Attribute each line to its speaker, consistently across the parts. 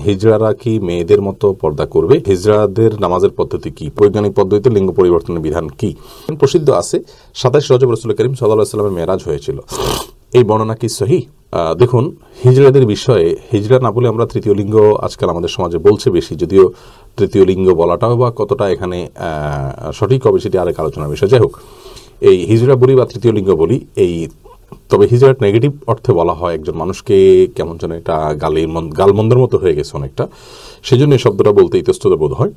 Speaker 1: হিজড়ারা কি মেয়েদের মতো পর্দা করবে? হিজড়াদের নামাজের পদ্ধতি কি? বৈজ্ঞানিক পদ্ধতিতে লিঙ্গ পরিবর্তনের বিধান কি? প্রসিদ্ধ আছে 27 রজব রাসূল করিম সাল্লাল্লাহু আলাইহি ওয়াসাল্লামের মেরাজ হয়েছিল। এই বর্ণনা কি সহিহ? দেখুন, হিজড়াদের বিষয়ে হিজড়া না বলে আমরা তৃতীয় লিঙ্গ আজকাল আমাদের সমাজে বলছে বেশি, যদিও তৃতীয় লিঙ্গ বলাটাও বা কতটা এখানে সঠিক হবে সেটি আরেক আলোচনার বিষয়। যাই হোক, এই হিজড়া বলি বা তৃতীয় লিঙ্গ বলি, তবে হিজড়া নেগেটিভ অর্থে বলা হয় একজন মানুষকে কেমন যেন একটা গালমন্দের মতো হয়ে গেছে অনেকটা, সেই জন্য এই শব্দটা বলতে ইতস্তত বোধ হয়।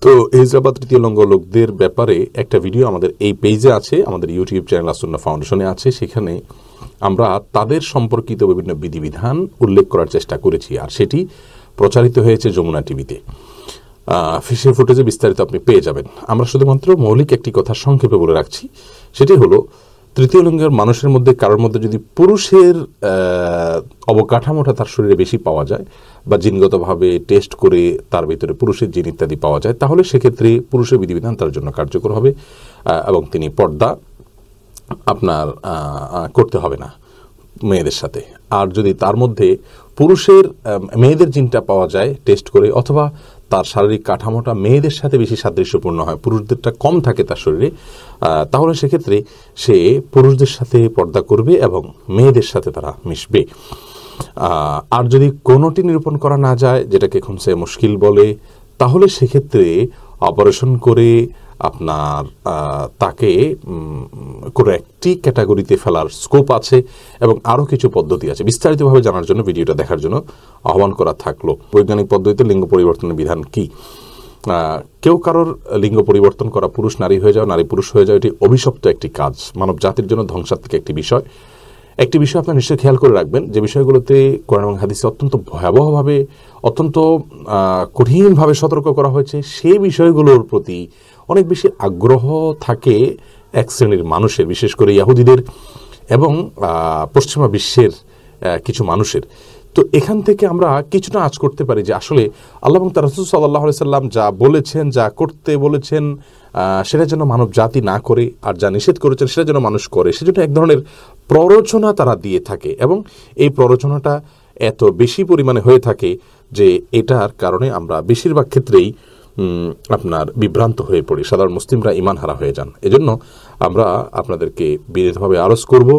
Speaker 1: তো হিজড়া বা তৃতীয় লিঙ্গ লোকদের ব্যাপারে একটা ভিডিও আমাদের এই পেজে আছে, আমাদের ইউটিউব চ্যানেল আসুন্নাহ ফাউন্ডেশনে আছে। সেখানে আমরা তাদের সম্পর্কিত বিভিন্ন বিধিবিধান উল্লেখ করার চেষ্টা করেছি, আর সেটি প্রচারিত হয়েছে যমুনা টিভিতে। সেই ফুটেজে বিস্তারিত আপনি পেয়ে যাবেন। আমরা শুধুমাত্র মৌলিক একটি কথা সংক্ষেপে বলে রাখছি, সেটি হলো তৃতীয় লিঙ্গের মানুষের মধ্যে কারোর মধ্যে যদি পুরুষের অবকাঠামোটা তার শরীরে বেশি পাওয়া যায় বা জিনগতভাবে টেস্ট করে তার ভিতরে পুরুষের জিন ইত্যাদি পাওয়া যায়, তাহলে সেক্ষেত্রে পুরুষের বিধিবিধান তার জন্য কার্যকর হবে এবং তিনি পর্দা আপনার করতে হবে না মেয়েদের সাথে। আর যদি তার মধ্যে পুরুষের মেয়েদের জিনটা পাওয়া যায় টেস্ট করে, অথবা তার শারীরিক কাঠামোটা মেয়েদের সাথে বেশি সাদৃশ্যপূর্ণ হয়, পুরুষদেরটা কম থাকে তার শরীরে, তাহলে সেক্ষেত্রে সে পুরুষদের সাথে পর্দা করবে এবং মেয়েদের সাথে তারা মিশবে। আর যদি কোনোটি নিরূপণ করা না যায়, যেটাকে এখন সে মুশকিল বলে, তাহলে সেক্ষেত্রে অপারেশন করে আপনার তাকে কোনো একটি ক্যাটাগরিতে ফেলার স্কোপ আছে এবং আরও কিছু পদ্ধতি আছে। বিস্তারিতভাবে জানার জন্য ভিডিওটা দেখার জন্য আহ্বান করা থাকলো। বৈজ্ঞানিক পদ্ধতিতে লিঙ্গ পরিবর্তনের বিধান কি? কেউ কারোর লিঙ্গ পরিবর্তন করা, পুরুষ নারী হয়ে যাওয়া, নারী পুরুষ হয়ে যাওয়া, এটি অভিশপ্ত একটি কাজ, মানব জাতির জন্য ধ্বংসাত্মক একটি বিষয়। একটি বিষয় আপনার নিশ্চয়ই খেয়াল করে রাখবেন, যে বিষয়গুলোতে কোরআন এবং হাদিসে অত্যন্ত ভয়াবহভাবে, অত্যন্ত কঠিনভাবে সতর্ক করা হয়েছে, সেই বিষয়গুলোর প্রতি অনেক বেশি আগ্রহ থাকে এক শ্রেণীর মানুষের, বিশেষ করে ইহুদিদের এবং পশ্চিমা বিশ্বের কিছু মানুষের। তো এখান থেকে আমরা কিছুটা আঁচ করতে পারি যে আসলে আল্লাহ এবং তার রাসূল সাল্লাল্লাহু আলাইহি সাল্লাম যা বলেছেন, যা করতে বলেছেন, সেটা যেন মানব জাতি না করে, আর যা নিষেধ করেছেন সেটা যেন মানুষ করে। সেজন্য এক ধরনের প্ররোচনা তারা দিয়ে থাকে এবং এই প্ররোচনাটা এত বেশি পরিমাণে হয়ে থাকে যে এটার কারণে আমরা বেশিরভাগ ক্ষেত্রেই আপনার বিভ্রান্ত হয়ে পড়ি, সাধারণ মুসলিমরা ঈমান হারা হয়ে যান। এজন্য আমরা আপনাদেরকে বিনীতভাবে আরজ করব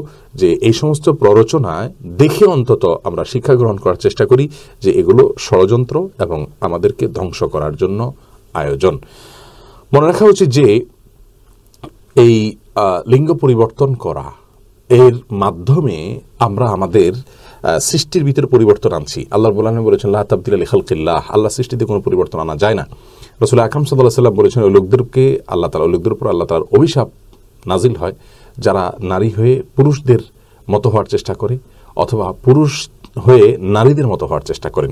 Speaker 1: যে এই সমস্ত প্ররোচনায় দেখে অন্তত আমরা শিক্ষা গ্রহণ করার চেষ্টা করি যে এগুলো ষড়যন্ত্র এবং আমাদেরকে ধ্বংস করার জন্য আয়োজন। মনে রাখা উচিত যে এই লিঙ্গ পরিবর্তন করা, এর মাধ্যমে আমরা আমাদের সৃষ্টির ভিতরে পরিবর্তন আনছি। আল্লাহ রাব্বুল আলামিন বলেছেন, লা তাবদীলা লিখালকিল্লাহ, আল্লাহ সৃষ্টিতে কোনো পরিবর্তন আনা যায় না। রাসূল আকরাম সাল্লাল্লাহু আলাইহি ওয়াসাল্লাম বলেছেন, ওই লোকদেরকে আল্লাহ তাআলা, ওই লোকদের উপর আল্লাহ তাআলার অভিশাপ নাজিল হয় যারা নারী হয়ে পুরুষদের মতো হওয়ার চেষ্টা করে অথবা পুরুষ হয়ে নারীদের মতো হওয়ার চেষ্টা করেন,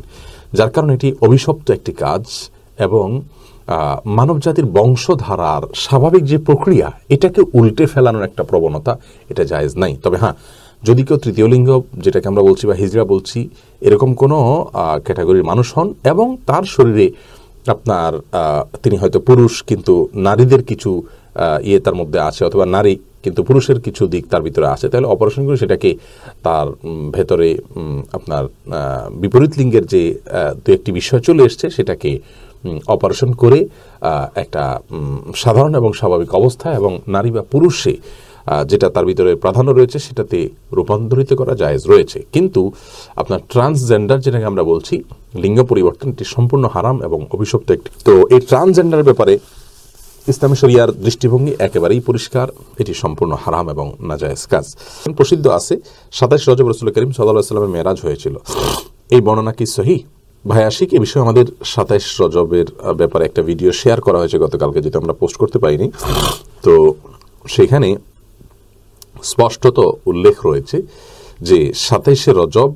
Speaker 1: যার কারণে এটি অভিশপ্ত একটি কাজ এবং মানব জাতির বংশধারার স্বাভাবিক যে প্রক্রিয়া, এটাকে উল্টে ফেলানোর একটা প্রবণতা, এটা জায়েজ নাই। তবে হ্যাঁ, যদি কেউ তৃতীয় লিঙ্গ, যেটাকে আমরা বলছি বা হিজড়া বলছি, এরকম কোনো ক্যাটাগরির মানুষ হন এবং তার শরীরে আপনার তিনি হয়তো পুরুষ কিন্তু নারীদের কিছু তার মধ্যে আছে, অথবা নারী কিন্তু পুরুষের কিছু দিক তার ভিতরে আছে, তাহলে অপারেশন করে সেটাকে তার ভেতরে আপনার বিপরীত লিঙ্গের যে দু একটি বিষয় চলে এসছে সেটাকে অপারেশন করে একটা সাধারণ এবং স্বাভাবিক অবস্থা এবং নারী বা পুরুষে যেটা তার ভিতরে প্রাধান্য রয়েছে সেটাতে রূপান্তরিত করা জায়েজ রয়েছে। কিন্তু আপনার ট্রান্সজেন্ডার, যেটাকে আমরা বলছি লিঙ্গ পরিবর্তন, এটি সম্পূর্ণ হারাম এবং অভিশপ্ত একটি। তো এই ট্রান্সজেন্ডারের ব্যাপারে ইসলামী শরিয়ার দৃষ্টিভঙ্গি একেবারেই পরিষ্কার, এটি সম্পূর্ণ হারাম এবং নাজায়েজ কাজ। প্রসিদ্ধ আছে 27 রজব রাসূল করিম সাল্লাল্লাহু আলাইহি ওয়াসাল্লামের মেরাজ হয়েছিল। এই বর্ণনা কি সহিহ? ভাই আশিক, এ বিষয়ে আমাদের 27 রজবের ব্যাপারে একটা ভিডিও শেয়ার করা হয়েছে গতকালকে, যেটা আমরা পোস্ট করতে পারিনি। তো সেখানে স্পষ্টত উল্লেখ রয়েছে যে 27 রজব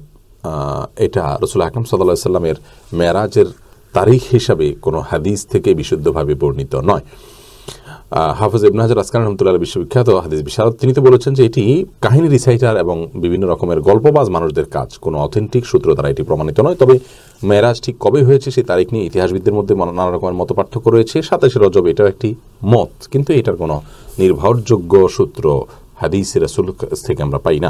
Speaker 1: এটা রাসূল আকরাম সাল্লাল্লাহু আলাইহি ওয়াসাল্লামের মেরাজের তারিখ হিসাবে কোনো হাদিস থেকে বিশুদ্ধভাবে বর্ণিত নয়। হাফেজ ইবনে হাজার আসকালানি রাহমাতুল্লাহ আলাইহি বিশ্ববিখ্যাত হাদিস বিশারদ, তিনি তো বলেছেন যে এটি কাহিনী রিসাইটার এবং বিভিন্ন রকমের গল্পবাজ মানুষদের কাজ, কোনো অথেন্টিক সূত্র দ্বারা এটি প্রমাণিত নয়। তবে মেরাজ ঠিক কবে হয়েছে সেই তারিখ নিয়ে ইতিহাসবিদদের মধ্যে নানা রকমের মত পার্থক্য রয়েছে। 27 রজব এটাও একটি মত, কিন্তু এটার কোনো নির্ভরযোগ্য সূত্র হাদিস রাসূল থেকে আমরা পাই না।